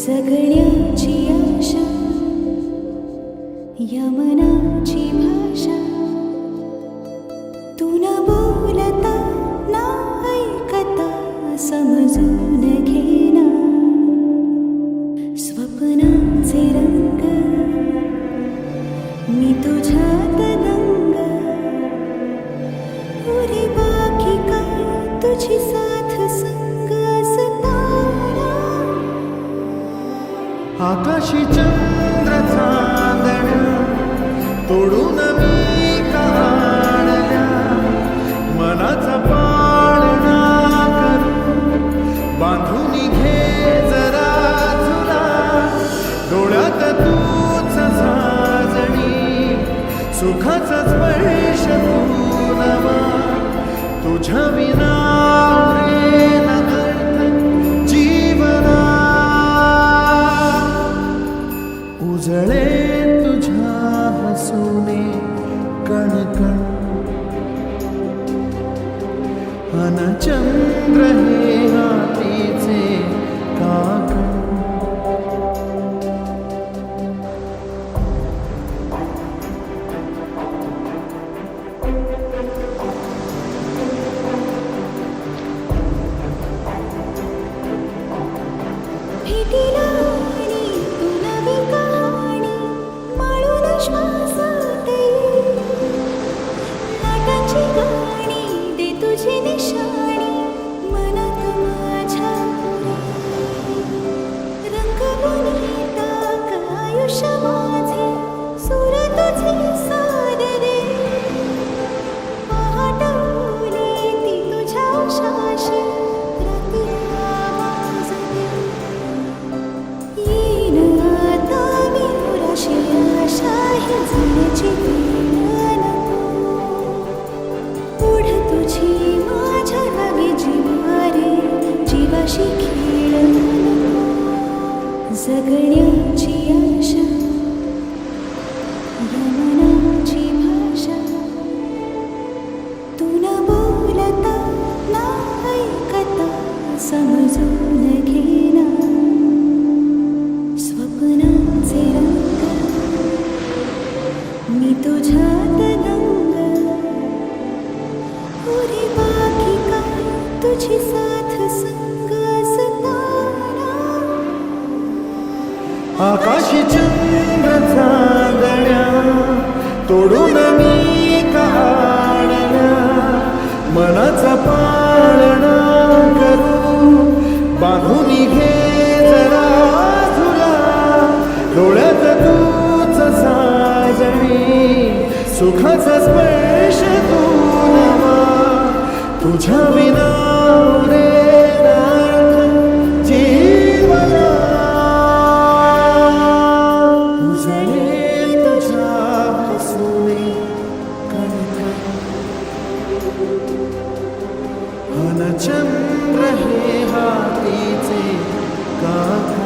जगण्याची आशा या मनाची भाषा तू न बोलता ना ऐकता समजून घेना स्वप्नांचे रंग मी तुझ्यात दंग उरे बाकी काय तुझी साथ संग असताना आकाशी चंद्र चांदण्या तोडून मी काढल्या मनाचा पाळणा करू बांधून घे जरा तुला डोळ्यात तूच साजणी सुखाचा स्पर्श तू नवा तुझ्या विना उरेन अर्थ जीवना उजळे तुझ्या हसूने कणकण अन चंद्र हे हातीचे काकण भेटीला आणि तू नवी कहाणी माळून श्वासात ये लाटांची गाणी दे तुझी निशाणी मनात माझ्या रंगवून टाक आयुष्य माझे सूर तुझे साद रे पहाटवली ती तुझ्या उशाशी रात्री आवाज दे येईन आता मी उराशी आशा ही जगण्याची वेळ नको पुढ तुझी माझ्या लागे जीवारे जीवाशी खेळ नको जगण्याची आशा या मनाची भाषा तू न बोलता ना ऐकता समजून घेना स्वप्नांचे रंग मी तुझ्यात दंग उरे बाकी काय तुझी साथ संग असताना आकाशी चंद्र चांदण्या तोडून मी काढल्या मनाचा पाळणा करू बांधून घे जरा तुला डोळ्यात तूच साजणी सुखाचा स्पर्श तू नवा तुझ्या विना उरेन अर्थ जीवना उजळे तुझ्या हसूने कणकण अन चंद्र हे हातीचे काकण